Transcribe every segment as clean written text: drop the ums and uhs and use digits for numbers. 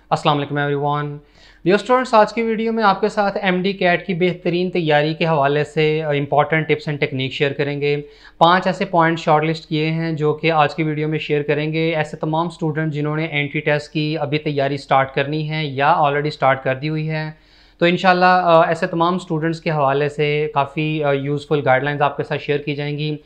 अस्सलाम वालेकुम everyone. Dear students, आज की वीडियो में आपके साथ एमडी कैट की बेहतरीन तैयारी के हवाले से important tips and technique share करेंगे। 5 ऐसे पॉइंट शॉर्टलिस्ट किए हैं जो कि आज की वीडियो में शेयर करेंगे। ऐसे तमाम स्टूडेंट जिन्होंने एंट्री टेस्ट की अभी तैयारी स्टार्ट करनी है या ऑलरेडी स्टार्ट कर दी हुई है, तो इंशाल्लाह ऐसे तमाम स्टूडेंट्स के हवाले से काफ़ी यूज़फुल गाइडलाइंस आपके साथ शेयर की जाएंगी।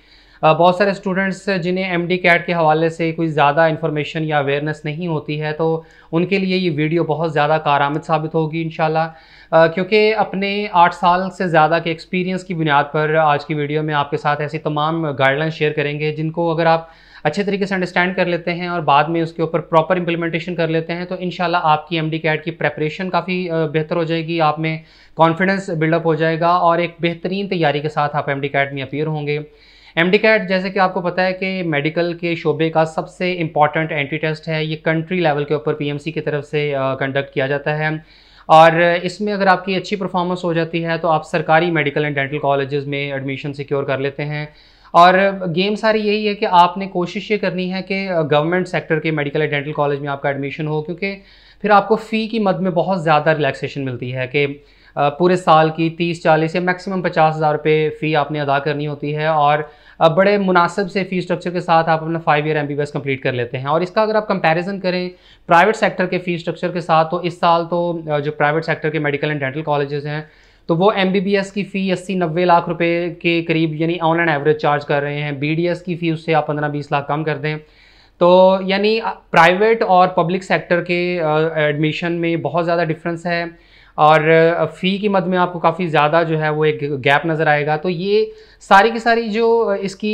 बहुत सारे स्टूडेंट्स जिन्हें एमडी कैट के हवाले से कोई ज़्यादा इन्फॉर्मेशन या अवेयरनेस नहीं होती है, तो उनके लिए ये वीडियो बहुत ज़्यादा कारआमद साबित होगी इंशाल्लाह। क्योंकि अपने 8 साल से ज़्यादा के एक्सपीरियंस की बुनियाद पर आज की वीडियो में आपके साथ ऐसी तमाम गाइडलाइंस शेयर करेंगे जिनको अगर आप अच्छे तरीके से अंडरस्टैंड कर लेते हैं और बाद में उसके ऊपर प्रॉपर इंप्लीमेंटेशन कर लेते हैं, तो इंशाल्लाह आपकी एमडी कैट की प्रेपरेशन काफ़ी बेहतर हो जाएगी, आप में कॉन्फिडेंस बिल्डअप हो जाएगा और एक बेहतरीन तैयारी के साथ आप एमडी कैट में अपीयर होंगे। एमडी कैट, जैसे कि आपको पता है कि मेडिकल के शोबे का सबसे इम्पॉर्टेंट एंट्री टेस्ट है। ये कंट्री लेवल के ऊपर पीएमसी की तरफ से कंडक्ट किया जाता है और इसमें अगर आपकी अच्छी परफॉर्मेंस हो जाती है तो आप सरकारी मेडिकल एंड डेंटल कॉलेजेस में एडमिशन सिक्योर कर लेते हैं। और गेम सारी यही है कि आपने कोशिश ये करनी है कि गवर्नमेंट सेक्टर के मेडिकल एंड डेंटल कॉलेज में आपका एडमिशन हो, क्योंकि फिर आपको फ़ी की मद में बहुत ज़्यादा रिलैक्सेशन मिलती है कि पूरे साल की 30-40 या मैक्सिमम 50,000 रुपये फ़ी आपने अदा करनी होती है और बड़े मुनासिब से फ़ी स्ट्रक्चर के साथ आप अपना 5 ईयर एमबीबीएस कंप्लीट कर लेते हैं। और इसका अगर आप कंपैरिजन करें प्राइवेट सेक्टर के फ़ी स्ट्रक्चर के साथ, तो इस साल तो जो प्राइवेट सेक्टर के मेडिकल एंड डेंटल कॉलेजेस हैं, तो वो एमबीबीएस की फ़ी 80-90 लाख रुपए के करीब यानी ऑन एन एवरेज चार्ज कर रहे हैं। बीडीएस की फ़ी उससे आप 15-20 लाख कम कर दें, तो यानी प्राइवेट और पब्लिक सेक्टर के एडमिशन में बहुत ज़्यादा डिफरेंस है और फ़ी की मद में आपको काफ़ी ज़्यादा जो है वो एक गैप नज़र आएगा। तो ये सारी की सारी जो इसकी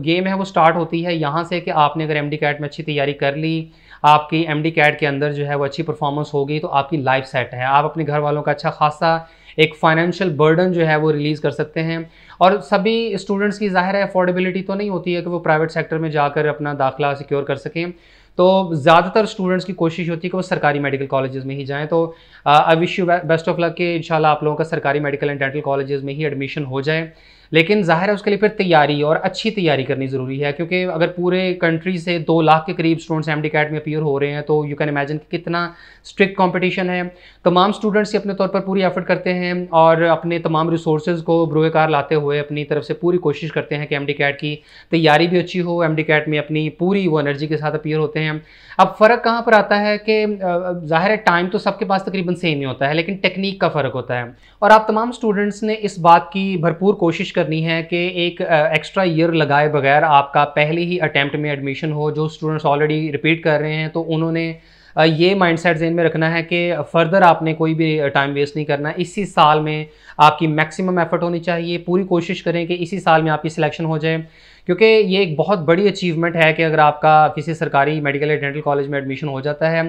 गेम है वो स्टार्ट होती है यहाँ से कि आपने अगर एमडी कैट में अच्छी तैयारी कर ली, आपकी एमडी कैट के अंदर जो है वो अच्छी परफॉर्मेंस होगी, तो आपकी लाइफ सेट है। आप अपने घर वालों का अच्छा खासा एक फाइनेंशियल बर्डन जो है वो रिलीज़ कर सकते हैं। और सभी स्टूडेंट्स की ज़ाहिर है अफोर्डेबिलिटी तो नहीं होती है कि वो प्राइवेट सेक्टर में जाकर अपना दाखिला सिक्योर कर सकें, तो ज़्यादातर स्टूडेंट्स की कोशिश होती है कि वो सरकारी मेडिकल कॉलेजेस में ही जाएं। तो I wish you best of luck कि इंशाल्लाह आप लोगों का सरकारी मेडिकल एंड डेंटल कॉलेजेस में ही एडमिशन हो जाए। लेकिन ज़ाहिर है उसके लिए फिर तैयारी और अच्छी तैयारी करनी ज़रूरी है, क्योंकि अगर पूरे कंट्री से 2 लाख के करीब स्टूडेंट्स एमडी कैट में अपीयर हो रहे हैं, तो यू कैन इमेजिन कि कितना स्ट्रिक्ट कंपटीशन है। तमाम स्टूडेंट्स अपने तौर पर पूरी एफर्ट करते हैं और अपने तमाम रिसोर्सेज को बुरोकार लाते हुए अपनी तरफ से पूरी कोशिश करते हैं कि एमडी कैट की तैयारी भी अच्छी हो, एमडी कैट में अपनी पूरी वो एनर्जी के साथ अपीयर होते हैं। अब फ़र्क कहाँ पर आता है कि ज़ाहिर है टाइम तो सबके पास तकरीबन सेम ही होता है, लेकिन टेक्निक का फ़र्क होता है। और आप तमाम स्टूडेंट्स ने इस बात की भरपूर कोशिश करनी है कि एक एक्स्ट्रा ईयर लगाए बगैर आपका पहले ही अटैम्प्ट में एडमिशन हो। जो स्टूडेंट्स ऑलरेडी रिपीट कर रहे हैं, तो उन्होंने ये माइंडसेट ज़हन में रखना है कि फ़र्दर आपने कोई भी टाइम वेस्ट नहीं करना। इसी साल में आपकी मैक्सिमम एफर्ट होनी चाहिए। पूरी कोशिश करें कि इसी साल में आपकी सिलेक्शन हो जाए, क्योंकि ये एक बहुत बड़ी अचीवमेंट है कि अगर आपका किसी सरकारी मेडिकल या डेंटल कॉलेज में एडमिशन हो जाता है।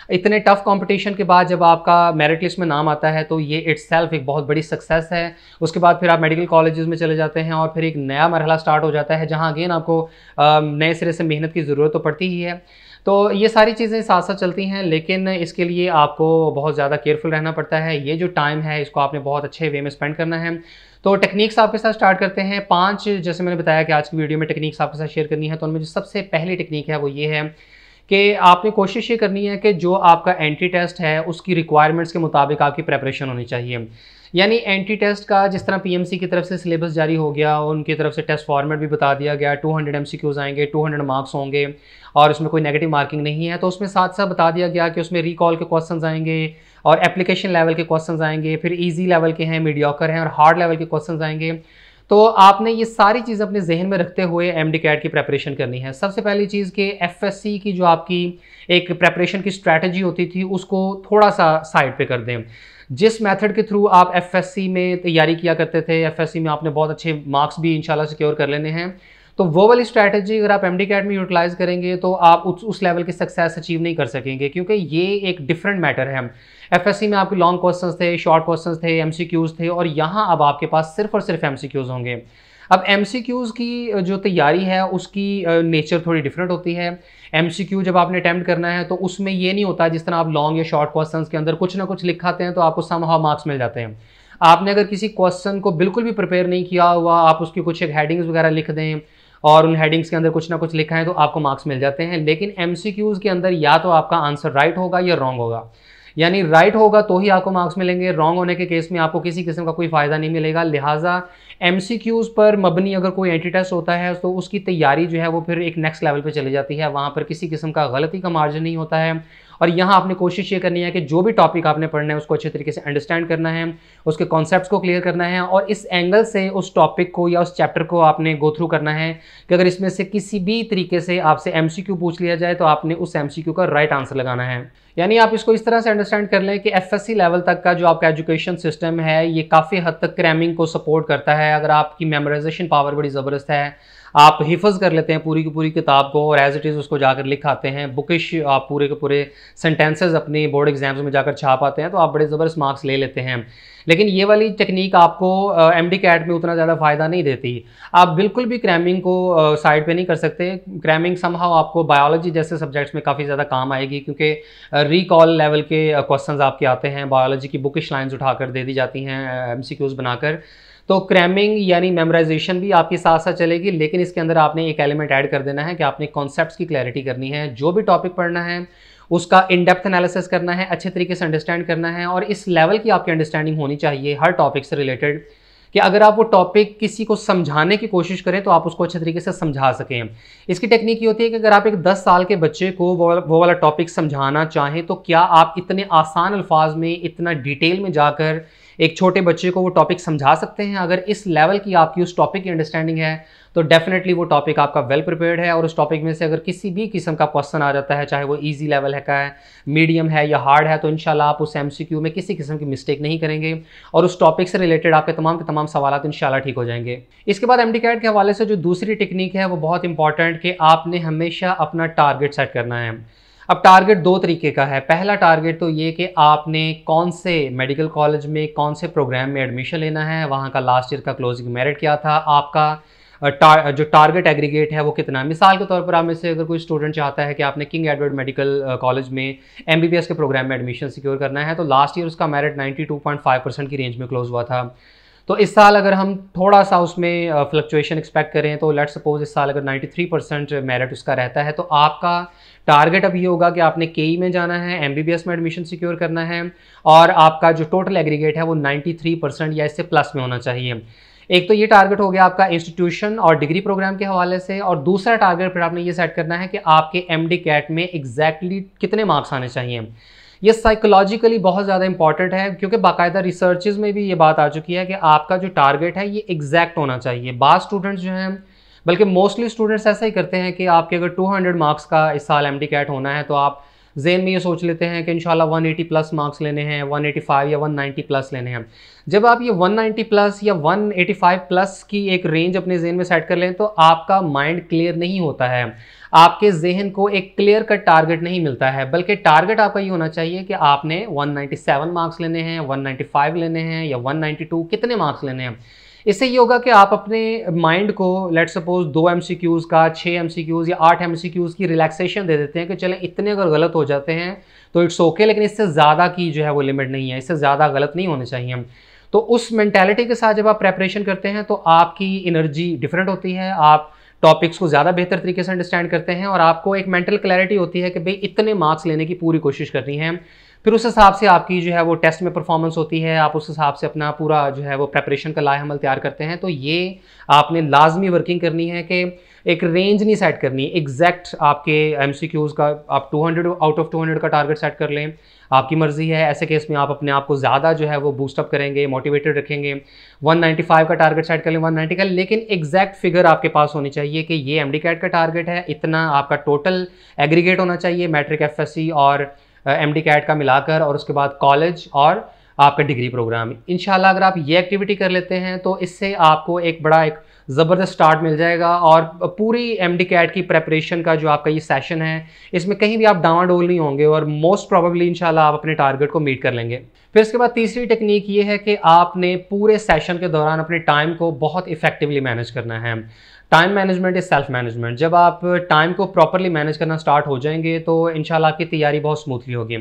इतने टफ कंपटीशन के बाद जब आपका मेरिट लिस्ट में नाम आता है, तो ये इट्सेल्फ एक बहुत बड़ी सक्सेस है। उसके बाद फिर आप मेडिकल कॉलेजेस में चले जाते हैं और फिर एक नया मरहला स्टार्ट हो जाता है, जहाँ अगेन आपको नए सिरे से मेहनत की ज़रूरत तो पड़ती ही है। तो ये सारी चीज़ें साथ साथ चलती हैं, लेकिन इसके लिए आपको बहुत ज़्यादा केयरफुल रहना पड़ता है। ये जो टाइम है इसको आपने बहुत अच्छे वे में स्पेंड करना है। तो टेक्निक्स आपके साथ स्टार्ट करते हैं। 5 जैसे मैंने बताया कि आज की वीडियो में टेक्निक्स आपके साथ शेयर करनी है, तो उनमें जो सबसे पहली टेक्निक है वो ये है कि आपने कोशिश ये करनी है कि जो आपका एंट्री टेस्ट है उसकी रिक्वायरमेंट्स के मुताबिक आपकी प्रेपरेशन होनी चाहिए। यानी एंट्री टेस्ट का जिस तरह पीएमसी की तरफ से सिलेबस जारी हो गया, उनकी तरफ से टेस्ट फॉर्मेट भी बता दिया गया, 200 एमसीक्यूज़ आएंगे, 200 मार्क्स होंगे और उसमें कोई नेगेटिव मार्किंग नहीं है, तो उसमें साथ साथ बता दिया गया कि उसमें रिकॉल के क्वेश्चंस आएंगे और एप्लीकेशन लेवल के क्वेश्चंस आएंगे, फिर ईजी लेवल के हैं, मीडियोकर हैं और हार्ड लेवल के क्वेश्चंस आएंगे। तो आपने ये सारी चीज़ अपने जहन में रखते हुए एमडी कैट की प्रेपरेशन करनी है। सबसे पहली चीज़ कि एफएससी की जो आपकी एक प्रेपरेशन की स्ट्रैटेजी होती थी उसको थोड़ा सा साइड पे कर दें। जिस मेथड के थ्रू आप एफएससी में तैयारी किया करते थे, एफएससी में आपने बहुत अच्छे मार्क्स भी इंशाल्लाह सिक्योर कर लेने हैं, तो वो वाली स्ट्रैटेजी अगर आप एमडी कैट में यूटिलाइज करेंगे तो आप उस लेवल की सक्सेस अचीव नहीं कर सकेंगे, क्योंकि ये एक डिफरेंट मैटर है। एफएससी में आपके लॉन्ग क्वेश्चंस थे, शॉर्ट क्वेश्चंस थे, एमसीक्यूज़ थे, और यहाँ अब आपके पास सिर्फ और सिर्फ एमसीक्यूज़ होंगे। अब एमसीक्यूज़ की जो तैयारी है उसकी नेचर थोड़ी डिफरेंट होती है। एमसीक्यू जब आपने अटैम्प्ट करना है तो उसमें ये नहीं होता जिस तरह आप लॉन्ग या शॉर्ट क्वेश्चंस के अंदर कुछ ना कुछ लिखाते हैं तो आपको समहाउ मार्क्स मिल जाते हैं। आपने अगर किसी क्वेश्चन को बिल्कुल भी प्रिपेयर नहीं किया हुआ, आप उसकी कुछ एक हेडिंग्स वगैरह लिख दें और उन हेडिंग्स के अंदर कुछ ना कुछ लिखा है तो आपको मार्क्स मिल जाते हैं। लेकिन एमसीक्यूज़ के अंदर या तो आपका आंसर राइट होगा या रॉन्ग होगा, यानी राइट होगा तो ही आपको मार्क्स मिलेंगे, रॉन्ग होने के केस में आपको किसी किस्म का कोई फ़ायदा नहीं मिलेगा। लिहाजा एमसीक्यूज़ पर मबनी अगर कोई एंटी टेस्ट होता है तो उसकी तैयारी जो है वो फिर एक नेक्स्ट लेवल पे चली जाती है, वहाँ पर किसी किस्म का गलती का मार्जिन नहीं होता है। और यहाँ आपने कोशिश ये करनी है कि जो भी टॉपिक आपने पढ़ना है उसको अच्छे तरीके से अंडरस्टैंड करना है, उसके कॉन्सेप्ट्स को क्लियर करना है और इस एंगल से उस टॉपिक को या उस चैप्टर को आपने गो थ्रू करना है कि अगर इसमें से किसी भी तरीके से आपसे एमसीक्यू पूछ लिया जाए तो आपने उस एमसीक्यू का राइट आंसर लगाना है। यानी आप इसको इस तरह से अंडरस्टैंड कर लें कि एफएससी लेवल तक का जो आपका एजुकेशन सिस्टम है ये काफ़ी हद तक क्रैमिंग को सपोर्ट करता है। अगर आपकी मेमोराइजेशन पावर बड़ी ज़बरदस्त है, आप हिफ़्ज़ कर लेते हैं पूरी की पूरी किताब को और एज इट इज़ उसको जाकर लिख आते हैं, बुकिश आप पूरे के पूरे सेंटेंसेस अपनी बोर्ड एग्जाम्स में जाकर छाप आते हैं तो आप बड़े ज़बरदस्त मार्क्स ले लेते हैं। लेकिन ये वाली टेक्निक आपको एमडी कैट में उतना ज़्यादा फ़ायदा नहीं देती। आप बिल्कुल भी क्रैमिंग को साइड पे नहीं कर सकते। क्रैमिंग समहाउ आपको बायोलॉजी जैसे सब्जेक्ट्स में काफ़ी ज़्यादा काम आएगी क्योंकि रिकॉल लेवल के क्वेश्चंस आपके आते हैं, बायोलॉजी की बुकिश लाइन्स उठाकर दे दी जाती हैं एमसीक्यूज़ बनाकर। तो क्रैमिंग यानी मेमोराइजेशन भी आपकी साथ साथ चलेगी, लेकिन इसके अंदर आपने एक एलिमेंट ऐड कर देना है कि आपने कॉन्सेप्ट्स की क्लैरिटी करनी है। जो भी टॉपिक पढ़ना है उसका इन डेप्थ एनालिसिस करना है, अच्छे तरीके से अंडरस्टैंड करना है और इस लेवल की आपकी अंडरस्टैंडिंग होनी चाहिए हर टॉपिक से रिलेटेड कि अगर आप वो टॉपिक किसी को समझाने की कोशिश करें तो आप उसको अच्छे तरीके से समझा सकें। इसकी टेक्निक ये होती है कि अगर आप एक 10 साल के बच्चे को वो वाला टॉपिक समझाना चाहें तो क्या आप इतने आसान अल्फाज में इतना डिटेल में जाकर एक छोटे बच्चे को वो टॉपिक समझा सकते हैं? अगर इस लेवल की आपकी उस टॉपिक की अंडरस्टैंडिंग है तो डेफिनेटली वो टॉपिक आपका वेल प्रिपेयर्ड है और उस टॉपिक में से अगर किसी भी किस्म का क्वेश्चन आ जाता है, चाहे वो इजी लेवल है का है, मीडियम है या हार्ड है, तो इंशाल्लाह आप उस एमसीक्यू में किसी किस्म की मिस्टेक नहीं करेंगे और उस टॉपिक से रिलेटेड आपके तमाम के तमाम सवाल इंशाल्लाह ठीक हो जाएंगे। इसके बाद एमडी कैट के हवाले से जो दूसरी टेक्निक है वो बहुत इंपॉर्टेंट कि आपने हमेशा अपना टारगेट सेट करना है। अब टारगेट दो तरीके का है। पहला टारगेट तो ये कि आपने कौन से मेडिकल कॉलेज में कौन से प्रोग्राम में एडमिशन लेना है, वहाँ का लास्ट ईयर का क्लोजिंग मेरिट क्या था, आपका जो टारगेट एग्रीगेट है वो कितना। मिसाल के तौर पर आप में से अगर कोई स्टूडेंट चाहता है कि आपने किंग एडवर्ड मेडिकल कॉलेज में एमबीबीएस के प्रोग्राम में एडमिशन सिक्योर करना है तो लास्ट ईयर उसका मेरिट 92.5% की रेंज में क्लोज हुआ था। तो इस साल अगर हम थोड़ा सा उसमें फ्लक्चुएशन एक्सपेक्ट करें तो लेट्स सपोज इस साल अगर 93% मेरिट उसका रहता है तो आपका टारगेट अब ये होगा कि आपने केई में जाना है, एमबीबीएस में एडमिशन सिक्योर करना है और आपका जो टोटल एग्रीगेट है वो 93% या इससे प्लस में होना चाहिए। एक तो ये टारगेट हो गया आपका इंस्टीट्यूशन और डिग्री प्रोग्राम के हवाले से, और दूसरा टारगेट फिर आपने ये सेट करना है कि आपके एमडी कैट में एग्जैक्टली कितने मार्क्स आने चाहिए। ये साइकोलॉजिकली बहुत ज़्यादा इंपॉर्टेंट है क्योंकि बाकायदा रिसर्चेज में भी ये बात आ चुकी है कि आपका जो टारगेट है ये एग्जैक्ट होना चाहिए। बाज़ स्टूडेंट्स जो हैं, बल्कि मोस्टली स्टूडेंट्स ऐसा ही करते हैं कि आपके अगर 200 मार्क्स का इस साल एमडी कैट होना है तो आप ज़हन में ये सोच लेते हैं कि इंशाल्लाह 180 प्लस मार्क्स लेने हैं, 185 या 190 प्लस लेने हैं। जब आप ये 190 प्लस या 185 प्लस की एक रेंज अपने जहन में सेट कर लें तो आपका माइंड क्लियर नहीं होता है, आपके जहन को एक क्लियर कट टारगेट नहीं मिलता है, बल्कि टारगेट आपका ये होना चाहिए कि आपने 197 मार्क्स लेने हैं, 195 लेने हैं या 192, कितने मार्क्स लेने हैं। इससे ये होगा कि आप अपने माइंड को लेट्स सपोज 2 एमसीक्यूज़ का 6 एमसीक्यूज़ या 8 एमसीक्यूज़ की रिलैक्सेशन दे देते हैं कि चलें इतने अगर गलत हो जाते हैं तो इट्स ओके, लेकिन इससे ज़्यादा की जो है वो लिमिट नहीं है, इससे ज़्यादा गलत नहीं होने चाहिए। तो उस मेंटालिटी के साथ जब आप प्रेपरेशन करते हैं तो आपकी एनर्जी डिफरेंट होती है, आप टॉपिक्स को ज़्यादा बेहतर तरीके से अंडरस्टैंड करते हैं और आपको एक मेंटल क्लैरिटी होती है कि भाई इतने मार्क्स लेने की पूरी कोशिश करनी है। फिर उस हिसाब से आपकी जो है वो टेस्ट में परफॉर्मेंस होती है, आप उस हिसाब से अपना पूरा जो है वो प्रेपरेशन का लाए अमल तैयार करते हैं। तो ये आपने लाजमी वर्किंग करनी है कि एक रेंज नहीं सेट करनी, एग्जैक्ट आपके एमसीक्यूज़ का आप 200 आउट ऑफ 200 का टारगेट सेट कर लें, आपकी मर्जी है। ऐसे केस में आप अपने आप को ज़्यादा जो है वो बूस्टअप करेंगे, मोटिवेटेड रखेंगे। 195 का टारगेट सेट कर लें, 190 का, लेकिन एग्जैक्ट फिगर आपके पास होनी चाहिए कि ये एमडी कैट का टारगेट है, इतना आपका टोटल एग्रीगेट होना चाहिए मैट्रिक, एफएससी और एमडी कैट का मिलाकर, और उसके बाद कॉलेज और आपका डिग्री प्रोग्राम। इंशाल्लाह अगर आप ये एक्टिविटी कर लेते हैं तो इससे आपको एक बड़ा एक ज़बरदस्त स्टार्ट मिल जाएगा और पूरी एमडी कैट की प्रेपरेशन का जो आपका ये सेशन है इसमें कहीं भी आप डावाडोल नहीं होंगे और मोस्ट प्रोबेबली इंशाल्लाह आप अपने टारगेट को मीट कर लेंगे। फिर इसके बाद तीसरी टेक्निक ये है कि आपने पूरे सेशन के दौरान अपने टाइम को बहुत इफेक्टिवली मैनेज करना है। Time management is self management. जब आप टाइम को प्रॉपरली मैनेज करना स्टार्ट हो जाएंगे तो इंशाल्लाह आपकी तैयारी बहुत स्मूथली होगी।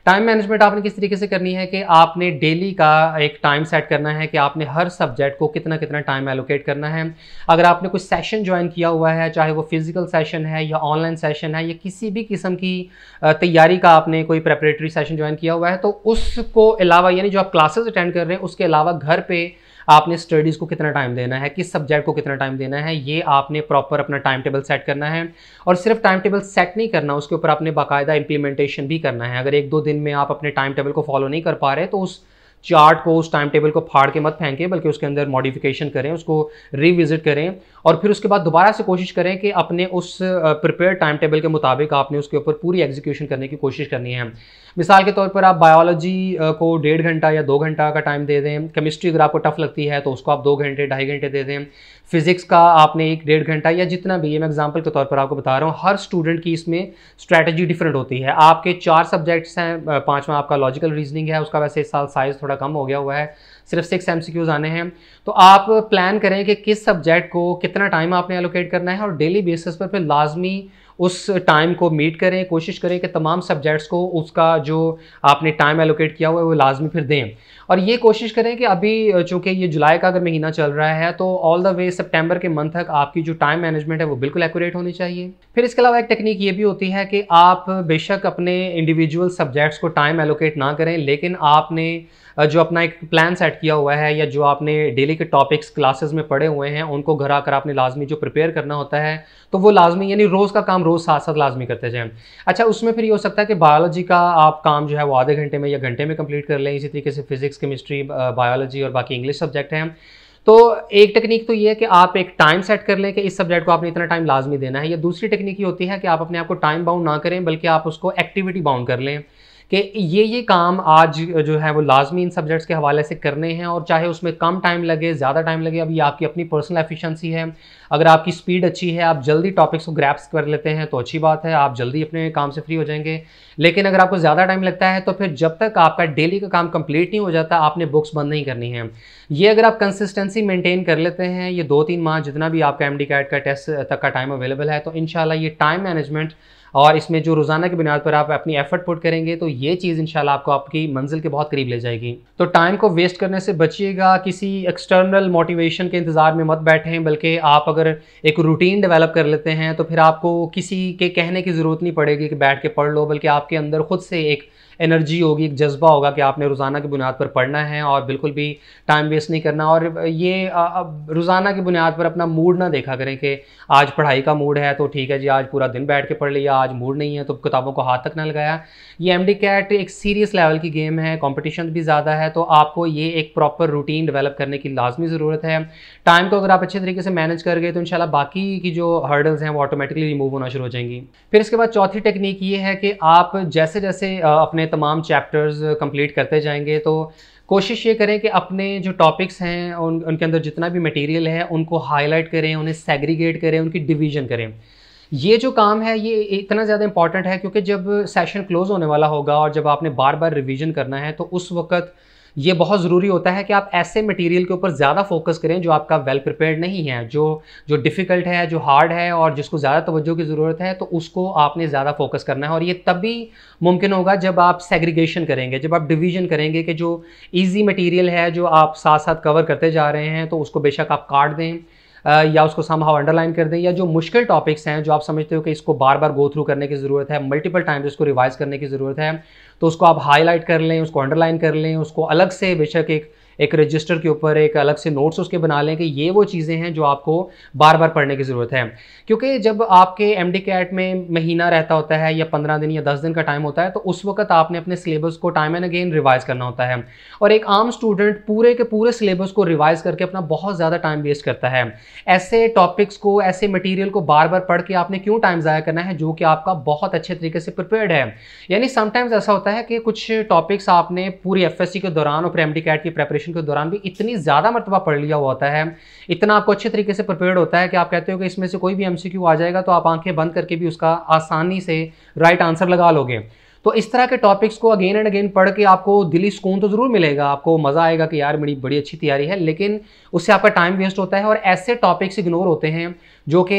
टाइम मैनेजमेंट आपने किस तरीके से करनी है कि आपने डेली का एक टाइम सेट करना है कि आपने हर सब्जेक्ट को कितना कितना टाइम एलोकेट करना है। अगर आपने कोई सेशन ज्वाइन किया हुआ है, चाहे वो फिजिकल सेशन है या ऑनलाइन सेशन है या किसी भी किस्म की तैयारी का आपने कोई प्रेपरेटरी सेशन ज्वाइन किया हुआ है, तो उसको अलावा यानी जो आप क्लासेस अटेंड कर रहे हैं उसके अलावा घर पे आपने स्टडीज़ को कितना टाइम देना है, किस सब्जेक्ट को कितना टाइम देना है, ये आपने प्रॉपर अपना टाइम टेबल सेट करना है। और सिर्फ टाइम टेबल सेट नहीं करना, उसके ऊपर आपने बाकायदा इंप्लीमेंटेशन भी करना है। अगर 1-2 दिन में आप अपने टाइम टेबल को फॉलो नहीं कर पा रहे तो उस चार्ट को, उस टाइम टेबल को फाड़ के मत फेंकें, बल्कि उसके अंदर मॉडिफिकेशन करें, उसको रिविजिट करें और फिर उसके बाद दोबारा से कोशिश करें कि अपने उस प्रिपेयर टाइम टेबल के मुताबिक आपने उसके ऊपर पूरी एग्जीक्यूशन करने की कोशिश करनी है। मिसाल के तौर पर आप बायोलॉजी को 1.5 घंटा या 2 घंटा का टाइम दे दें। केमिस्ट्री अगर आपको टफ लगती है तो उसको आप 2 घंटे 2.5 घंटे दे दें। फिजिक्स का आपने 1-1.5 घंटा या जितना भी, ये मैं एग्जांपल के तौर पर आपको बता रहा हूँ। हर स्टूडेंट की इसमें स्ट्रैटेजी डिफरेंट होती है। आपके 4 सब्जेक्ट्स हैं, 5वां आपका लॉजिकल रीजनिंग है, उसका वैसे इस साल साइज़ थोड़ा कम हो गया हुआ है, सिर्फ 6 MCQs आने हैं। तो आप प्लान करें कि किस सब्जेक्ट को कितना टाइम आपने एलोकेट करना है और डेली बेसिस पर फिर लाजमी उस टाइम को मीट करें। कोशिश करें कि तमाम सब्जेक्ट्स को उसका जो आपने टाइम एलोकेट किया हुआ है वो लाजमी फिर दें। और ये कोशिश करें कि अभी चूँकि ये जुलाई का अगर महीना चल रहा है तो ऑल द वे सितंबर के मंथ तक आपकी जो टाइम मैनेजमेंट है वो बिल्कुल एक्यूरेट होनी चाहिए। फिर इसके अलावा एक टेक्निक ये भी होती है कि आप बेशक अपने इंडिविजुअल सब्जेक्ट्स को टाइम एलोकेट ना करें, लेकिन आपने जो अपना एक प्लान सेट किया हुआ है या जो आपने डेली के टॉपिक्स क्लासेस में पढ़े हुए हैं उनको घर आकर आपने लाजमी जो प्रिपेयर करना होता है तो वो लाजमी, यानी रोज़ का काम रोज़ साथ साथ लाजमी करते जाएं। अच्छा, उसमें फिर ये हो सकता है कि बायोलॉजी का आप काम जो है वो आधे घंटे में या घंटे में कंप्लीट कर लें। इसी तरीके से फिजिक्स, केमिस्ट्री, बायोलॉजी और बाकी इंग्लिश सब्जेक्ट हैं। तो एक टेक्निक तो ये है कि आप एक टाइम सेट कर लें कि इस सब्जेक्ट को आपने इतना टाइम लाजमी देना है। या दूसरी टेक्निक ये होती है कि आप अपने आप को टाइम बाउंड ना करें, बल्कि आप उसको एक्टिविटी बाउंड कर लें कि ये काम आज जो है वो लाजमी इन सब्जेक्ट्स के हवाले से करने हैं, और चाहे उसमें कम टाइम लगे, ज़्यादा टाइम लगे, अब ये आपकी अपनी पर्सनल एफिशिएंसी है। अगर आपकी स्पीड अच्छी है, आप जल्दी टॉपिक्स को ग्रैप्स कर लेते हैं तो अच्छी बात है, आप जल्दी अपने काम से फ्री हो जाएंगे। लेकिन अगर आपको ज़्यादा टाइम लगता है तो फिर जब तक आपका डेली का काम कंप्लीट नहीं हो जाता आपने बुक्स बंद नहीं करनी है। ये अगर आप कंसिस्टेंसी मेंटेन कर लेते हैं, ये 2-3 माह जितना भी आपका MD कैट का टेस्ट तक का टाइम अवेलेबल है, तो इंशाल्लाह ये टाइम मैनेजमेंट और इसमें जो रोज़ाना की बुनियाद पर आप अपनी एफर्ट पुट करेंगे तो ये चीज़ इंशाल्लाह आपको आपकी मंजिल के बहुत करीब ले जाएगी। तो टाइम को वेस्ट करने से बचिएगा, किसी एक्सटर्नल मोटिवेशन के इंतज़ार में मत बैठें, बल्कि आप अगर एक रूटीन डेवलप कर लेते हैं तो फिर आपको किसी के कहने की ज़रूरत नहीं पड़ेगी कि बैठ के पढ़ लो, बल्कि आपके अंदर खुद से एक एनर्जी होगी, एक जज्बा होगा कि आपने रोज़ाना की बुनियाद पर पढ़ना है और बिल्कुल भी टाइम वेस्ट नहीं करना। और ये रोज़ाना की बुनियाद पर अपना मूड ना देखा करें कि आज पढ़ाई का मूड है तो ठीक है जी आज पूरा दिन बैठ के पढ़ लिया, आज मूड नहीं है तो किताबों को हाथ तक ना लगाया। ये MD कैट एक सीरियस लेवल की गेम है, कंपटीशन भी ज़्यादा है, तो आपको ये एक प्रॉपर रूटीन डेवलप करने की लाजमी ज़रूरत है। टाइम को अगर आप अच्छे तरीके से मैनेज कर गए तो इंशाल्लाह बाकी की जो हर्डल्स हैं वो ऑटोमेटिकली रिमूव होना शुरू हो जाएंगी। फिर इसके बाद चौथी टेक्निक ये है कि आप जैसे जैसे अपने तमाम चैप्टर्स कंप्लीट करते जाएंगे तो कोशिश ये करें कि अपने जो टॉपिक्स हैं उनके अंदर जितना भी मटेरियल है उनको हाईलाइट करें, उन्हें सेग्रीगेट करें, उनकी डिवीज़न करें। ये जो काम है ये इतना ज़्यादा इंपॉर्टेंट है क्योंकि जब सेशन क्लोज़ होने वाला होगा और जब आपने बार बार रिवीजन करना है तो उस वक्त ये बहुत ज़रूरी होता है कि आप ऐसे मटेरियल के ऊपर ज़्यादा फोकस करें जो आपका वेल प्रिपेयर्ड नहीं है, जो डिफ़िकल्ट है, जो हार्ड है और जिसको ज़्यादा तवज्जो की ज़रूरत है, तो उसको आपने ज़्यादा फोकस करना है। और ये तभी मुमकिन होगा जब आप सेग्रीगेशन करेंगे, जब आप डिवीज़न करेंगे कि जो ईजी मटेरियल है जो आप साथ साथ कवर करते जा रहे हैं तो उसको बेशक आप काट दें या उसको समहाउ अंडरलाइन कर दें, या जो मुश्किल टॉपिक्स हैं जो आप समझते हो कि इसको बार बार गो थ्रू करने की ज़रूरत है, मल्टीपल टाइम्स इसको रिवाइज करने की ज़रूरत है, तो उसको आप हाईलाइट कर लें, उसको अंडरलाइन कर लें, उसको अलग से बेशक एक रजिस्टर के ऊपर एक अलग से नोट्स उसके बना लें कि ये वो चीज़ें हैं जो आपको बार बार पढ़ने की ज़रूरत है। क्योंकि जब आपके MD कैट में महीना रहता होता है या 15 दिन या 10 दिन का टाइम होता है तो उस वक्त आपने अपने सिलेबस को टाइम एंड अगेन रिवाइज करना होता है, और एक आम स्टूडेंट पूरे के पूरे सिलेबस को रिवाइज करके अपना बहुत ज़्यादा टाइम वेस्ट करता है। ऐसे टॉपिक्स को, ऐसे मटीरियल को बार बार पढ़ के आपने क्यों टाइम ज़ाया करना है जो कि आपका बहुत अच्छे तरीके से प्रिपेयर्ड है। यानी समटाइम्स ऐसा होता है कि कुछ टॉपिक्स आपने पूरी FSC के दौरान और फिर MD कैट की प्रेपरेशन के दौरान भी इतनी ज़्यादा मरतबा पढ़ लिया हुआ होता है, इतना आपको अच्छे तरीके से प्रिपेयर्ड होता है कि आप कहते हो कि इसमें से कोई भी MCQ आ जाएगा तो आप आंखें बंद करके भी उसका आसानी से राइट आंसर लगा लोगे। तो इस तरह के टॉपिक्स को अगेन एंड अगेन पढ़ के आपको दिली सुकून तो ज़रूर मिलेगा, आपको मज़ा आएगा कि यार मेरी बड़ी अच्छी तैयारी है, लेकिन उससे आपका टाइम वेस्ट होता है और ऐसे टॉपिक्स इग्नोर होते हैं जो कि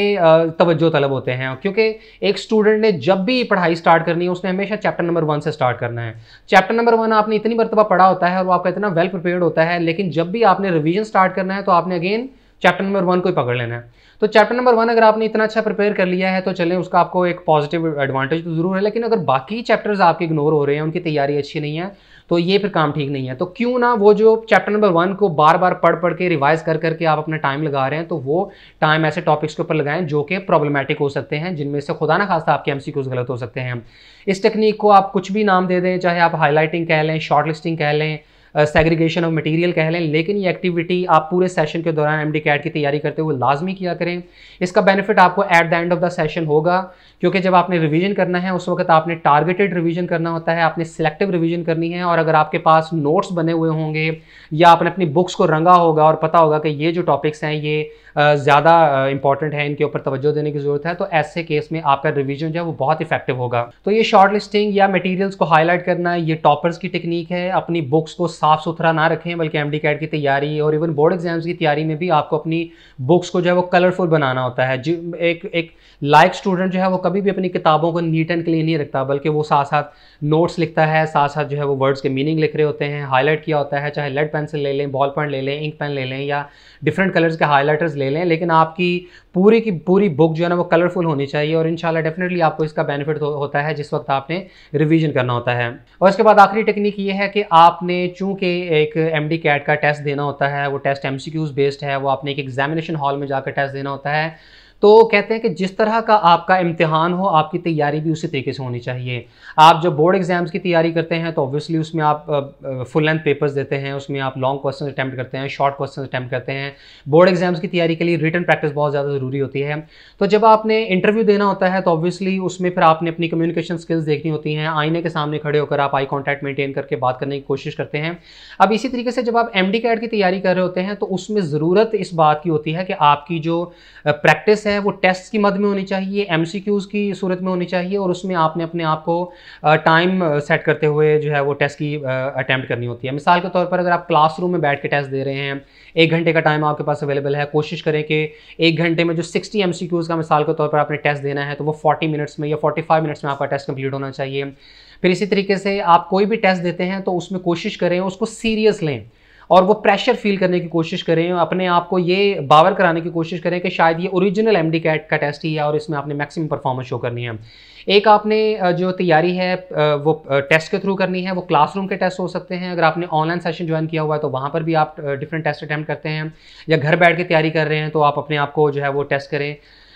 तवज्जो तलब होते हैं। क्योंकि एक स्टूडेंट ने जब भी पढ़ाई स्टार्ट करनी है उसने हमेशा चैप्टर नंबर 1 से स्टार्ट करना है। चैप्टर नंबर 1 आपने इतनी मरतबा पढ़ा होता है और वो आपका इतना वेल प्रिपेयर्ड होता है, लेकिन जब भी आपने रिवीजन स्टार्ट करना है तो आपने अगेन चैप्टर नंबर 1 को ही पकड़ लेना है। तो चैप्टर नंबर 1 अगर आपने इतना अच्छा प्रिपेयर कर लिया है तो चलें, उसका आपको एक पॉजिटिव एडवांटेज तो ज़रूर है, लेकिन अगर बाकी चैप्टर्स आपके इग्नोर हो रहे हैं, उनकी तैयारी अच्छी नहीं है, तो ये फिर काम ठीक नहीं है। तो क्यों ना वो जो चैप्टर नंबर 1 को बार बार पढ़ के रिवाइज कर करके आप अपना टाइम लगा रहे हैं, तो वो टाइम ऐसे टॉपिक्स के ऊपर लगाएं जो कि प्रॉब्लमेटिक हो सकते हैं, जिनमें से खुदा ना खास्ता आपके एमसीक्यूज गलत हो सकते हैं। इस टेक्निक को आप कुछ भी नाम दे दें, चाहे आप हाईलाइटिंग कह लें, शॉर्ट लिस्टिंग कह लें, सेग्रीगेशन ऑफ मटेरियल कह लें, लेकिन ये एक्टिविटी आप पूरे सेशन के दौरान एमडी कैट की तैयारी करते हुए लाजमी किया करें। इसका बेनिफिट आपको at the end of the session होगा, क्योंकि जब आपने रिवीजन करना है उस वक्त आपने टारगेटेड रिवीजन करना होता है, आपने सिलेक्टिव रिवीजन करनी है। और अगर आपके पास नोट्स बने हुए होंगे या आपने अपनी बुक्स को रंगा होगा और पता होगा कि ये जो टॉपिक्स हैं ये ज़्यादा इंपॉर्टेंट है, इनके ऊपर तवज्जो देने की ज़रूरत है, तो ऐसे केस में आपका रिवीजन जो है वो बहुत इफेक्टिव होगा। तो ये शॉर्ट लिस्टिंग या मटेरियल्स को हाईलाइट करना ये टॉपर्स की टेक्निक है। अपनी बुक्स को साफ सुथरा ना रखें, बल्कि एमडी कैट की तैयारी और इवन बोर्ड एग्जाम्स की तैयारी में भी आपको अपनी बुक्स को जो है वो कलरफुल बनाना होता है। एक लाइक स्टूडेंट जो है वो कभी भी अपनी किताबों को नीट एंड क्लीन नहीं रखता, बल्कि वो साथ साथ नोट्स लिखता है, साथ साथ जो है वो वर्ड्स के मीनिंग लिख रहे होते हैं, हाईलाइट किया होता है, चाहे लेड पेंसिल ले लें, बॉल पेन ले लें, इंक पेन ले लें या डिफरेंट कलर्स के हाईलाइटर्स ले लें, लेकिन आपकी पूरी की पूरी बुक जो है ना वो कलरफुल होनी चाहिए। और इंशाल्लाह डेफिनेटली आपको इसका बेनिफिट होता है जिस वक्त आपने रिवीजन करना होता है। और इसके बाद आखिरी टेक्निक ये है कि आपने चूंकि एक एमडी कैट का टेस्ट देना होता है, वो टेस्ट एमसीक्यूज बेस्ड है, वो आपने एक एग्जामिनेशन हॉल में जाकर टेस्ट देना होता है, तो कहते हैं कि जिस तरह का आपका इम्तिहान हो आपकी तैयारी भी उसी तरीके से होनी चाहिए। आप जब बोर्ड एग्जाम्स की तैयारी करते हैं तो ऑब्वियसली उसमें आप फुल लेंथ पेपर्स देते हैं, उसमें आप लॉन्ग क्वेश्चन अटैम्प्ट करते हैं, शॉर्ट क्वेश्चन अटैम्प्ट करते हैं। बोर्ड एग्जाम्स की तैयारी के लिए रिटन प्रैक्टिस बहुत ज़्यादा ज़रूरी होती है। तो जब आपने इंटरव्यू देना होता है तो ऑब्वियसली उसमें फिर आपने अपनी कम्युनिकेशन स्किल्स देखनी होती हैं। आईने के सामने खड़े होकर आप आई कॉन्टैक्ट मेंटेन करके बात करने की कोशिश करते हैं। अब इसी तरीके से जब आप एमडी कैट की तैयारी कर रहे होते हैं तो उसमें ज़रूरत इस बात की होती है कि आपकी जो प्रैक्टिस है वो टेस्ट की मद में होनी चाहिए, एमसीक्यूज की सूरत में होनी चाहिए, और उसमें आपने अपने आप को टाइम सेट करते हुए जो है वो टेस्ट की अटैम्प्ट करनी होती है। मिसाल के तौर पर अगर आप क्लासरूम में बैठ के टेस्ट दे रहे हैं, 1 घंटे का टाइम आपके पास अवेलेबल है, कोशिश करें कि 1 घंटे में जो 60 एमसीक्यूज का मिसाल के तौर पर आपने टेस्ट देना है तो वो 40 मिनट्स में या 45 मिनट्स में आपका टेस्ट कंप्लीट होना चाहिए। फिर इसी तरीके से आप कोई भी टेस्ट देते हैं तो उसमें कोशिश करें उसको सीरियस लें और वो प्रेशर फील करने की कोशिश करें, अपने आप को ये बावर कराने की कोशिश करें कि शायद ये ओरिजिनल एमडी कैट का टेस्ट ही है और इसमें आपने मैक्सिमम परफॉर्मेंस शो करनी है। एक आपने जो तैयारी है वो टेस्ट के थ्रू करनी है, वो क्लासरूम के टेस्ट हो सकते हैं। अगर आपने ऑनलाइन सेशन ज्वाइन किया हुआ है तो वहाँ पर भी आप डिफरेंट टेस्ट अटैम्प्ट करते हैं, या घर बैठ के तैयारी कर रहे हैं तो आप अपने आप को जो है वो टेस्ट करें।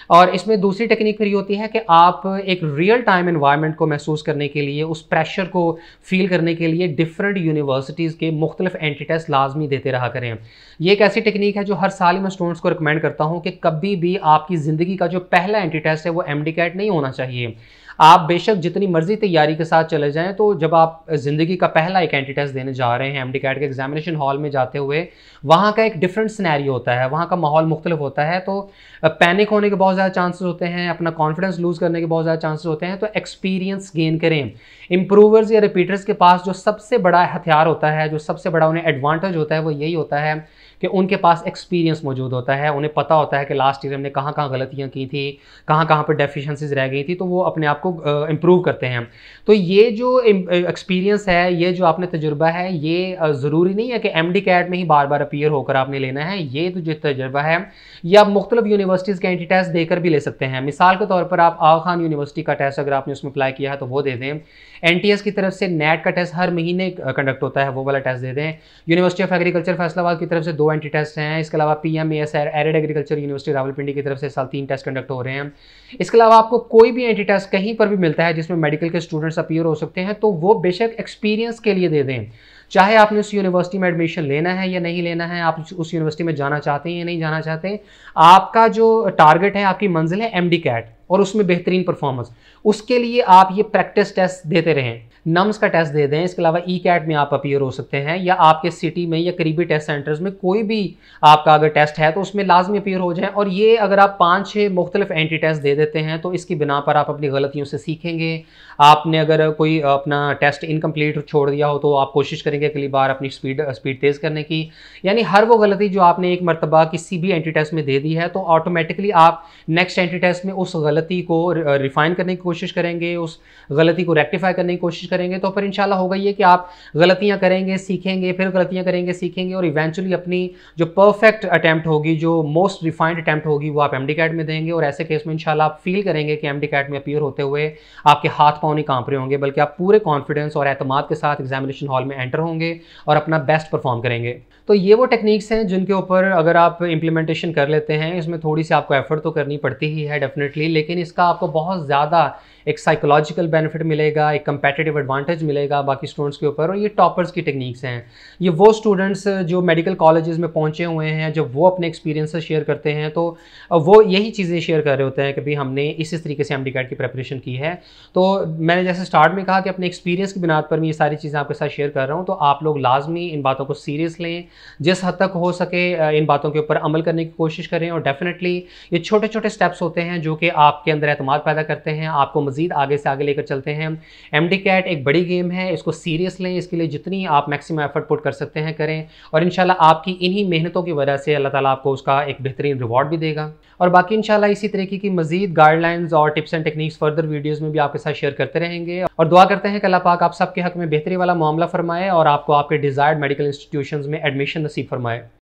और इसमें दूसरी टेक्निक फिर ये होती है कि आप एक रियल टाइम एनवायरनमेंट को महसूस करने के लिए, उस प्रेशर को फील करने के लिए डिफरेंट यूनिवर्सिटीज़ के मुख्तलिफ एंटी टेस्ट लाजमी देते रहा करें। ये एक ऐसी टेक्निक है जो हर साल ही मैं स्टूडेंट्स को रिकमेंड करता हूँ कि कभी भी आपकी ज़िंदगी का जो पहला एंटी टेस्ट है वो एमडी कैट नहीं होना चाहिए। आप बेशक जितनी मर्जी तैयारी के साथ चले जाएं, तो जब आप ज़िंदगी का पहला एक एंटी टेस्ट देने जा रहे हैं एमडी कैट के एग्जामिनेशन हॉल में जाते हुए, वहाँ का एक डिफरेंट सिनेरियो होता है, वहाँ का माहौल मुख्तलिफ होता है, तो पैनिक होने के बहुत ज़्यादा चांसेस होते हैं, अपना कॉन्फिडेंस लूज़ करने के बहुत ज़्यादा चांसेस होते हैं। तो एक्सपीरियंस गेन करें। इम्प्रूवर्स या रिपीटर्स के पास जो सबसे बड़ा हथियार होता है, जो सबसे बड़ा उन्हें एडवांटेज होता है, वो यही होता है कि उनके पास एक्सपीरियंस मौजूद होता है। उन्हें पता होता है कि लास्ट ईयर हमने कहाँ कहाँ गलतियाँ की थी, कहाँ कहाँ पर डेफिशिएंसीज रह गई थी, तो वो अपने आप को इम्प्रूव करते हैं। तो ये जो एक्सपीरियंस है, ये जो आपने तजुर्बा है, ये ज़रूरी नहीं है कि एमडी कैट में ही बार बार अपीयर होकर आपने लेना है। ये तो जो तजुर्बा है ये आप मुख्तलिफ यूनिवर्सिटीज़ के एंटी टेस्ट देकर भी ले सकते हैं। मिसाल के तौर पर आप आगा खान यूनिवर्सिटी का टेस्ट अगर आपने उसमें अप्लाई किया है तो वो दे दें। एनटीएस की तरफ से नेट का टेस्ट हर महीने कंडक्ट होता है, वो वाला टेस्ट दे दें। यूनिवर्सिटी ऑफ एग्रीकल्चर फैसलाबाद की तरफ से 2 एंटी टेस्ट हैं। इसके अलावा पीएमएएस एरिड एग्रीकल्चर यूनिवर्सिटी रावलपिंडी की तरफ से साल 3 टेस्ट कंडक्ट हो रहे हैं। इसके अलावा आपको कोई भी एंटी टेस्ट कहीं पर भी मिलता है जिसमें मेडिकल के स्टूडेंट्स अपीयर हो सकते हैं, तो वो बेशक एक्सपीरियंस के लिए दे दें। चाहे आपने उस यूनिवर्सिटी में एडमिशन लेना है या नहीं लेना है, आप उस यूनिवर्सिटी में जाना चाहते हैं या नहीं जाना चाहते, आपका जो टारगेट है, आपकी मंजिल है एमडी कैट, और उसमें बेहतरीन परफॉर्मेंस, उसके लिए आप ये प्रैक्टिस टेस्ट देते रहें। नम्स का टेस्ट दे दें, इसके अलावा ई कैट में आप अपीयर हो सकते हैं, या आपके सिटी में या करीबी टेस्ट सेंटर्स में कोई भी आपका अगर टेस्ट है तो उसमें लाजमी अपीयर हो जाएं। और ये अगर आप 5-6 मुख्तलिफ एंटी टेस्ट दे देते हैं तो इसकी बिना पर आप अपनी गलतियों से सीखेंगे। आपने अगर कोई अपना टेस्ट इनकम्प्लीट छोड़ दिया हो तो आप कोशिश करेंगे अगली बार अपनी स्पीड तेज़ करने की। यानी हर वो गलती जो आपने एक मरतबा किसी भी एंटी टेस्ट में दे दी है तो ऑटोमेटिकली आप नेक्स्ट एंटी टेस्ट में उस गलती को रिफाइन करने की कोशिश करेंगे, उस गलती को रेक्टिफाई करने की कोशिश करेंगे। तो फिर इंशाल्लाह होगा ये कि आप गलतियां करेंगे, सीखेंगे, फिर गलतियां करेंगे, सीखेंगे, और इवेंचुअली अपनी जो परफेक्ट अटैम्प्ट होगी, जो मोस्ट रिफाइंड अटैम्प्ट होगी, वो आप एमडी कैट में देंगे। और ऐसे केस में इंशाल्लाह आप फील करेंगे कि एमडी कैट में अपीयर होते हुए आपके हाथ पाँव नहीं कांप रहे होंगे, बल्कि आप पूरे कॉन्फिडेंस और एतमाद के साथ एग्जामिनेशन हॉल में एंटर होंगे और अपना बेस्ट परफॉर्म करेंगे। तो ये वो टेक्निक्स हैं जिनके ऊपर अगर आप इम्प्लीमेंटेशन कर लेते हैं, इसमें थोड़ी सी आपको एफर्ट तो करनी पड़ती ही है डेफिनेटली, लेकिन इसका आपको बहुत ज़्यादा एक साइकोलॉजिकल बेनिफिट मिलेगा, एक कंपेटिटिव एडवांटेज मिलेगा बाकी स्टूडेंट्स के ऊपर। और ये टॉपर्स की टेक्निक्स हैं। ये वो स्टूडेंट्स जो मेडिकल कॉलेजेस में पहुंचे हुए हैं, जब वो अपने एक्सपीरियंसेस शेयर करते हैं तो वो यही चीज़ें शेयर कर रहे होते हैं कि भाई हमने इस तरीके से एमडी कैट की प्रेपरेशन की है। तो मैंने जैसे स्टार्ट में कहा कि अपने एक्सपीरियंस की बिना पर मैं ये सारी चीज़ें आपके साथ शेयर कर रहा हूँ, तो आप लोग लाजमी इन बातों को सीरियस लें, जिस हद तक हो सके इन बातों के ऊपर अमल करने की कोशिश करें। और डेफिनेटली ये छोटे छोटे स्टेप्स होते हैं जो कि आपके अंदर एतमाद पैदा करते हैं, आपको मज़ीद आगे से आगे लेकर चलते हैं। एमडी कैट एक बड़ी गेम है, इसको सीरियस लें, इसके लिए जितनी आप मैक्सिमम एफर्ट पुट कर सकते हैं करें, और इंशाल्लाह आपकी इन्हीं मेहनतों की वजह से अल्लाह ताला आपको उसका एक बेहतरीन रिवॉर्ड भी देगा। और बाकी इंशाल्लाह इसी तरीके की मज़ीद गाइडलाइंस और tips and techniques further videos में भी आपके साथ शेयर करते रहेंगे। और दुआ करते हैं कि अल्लाह पाक आप सबके हक में बेहतरी वाला मामला फरमाए और आपको आपके डिज़ायर्ड मेडिकल इंस्टीट्यूशंस में एडमिशन नसीब फरमाए।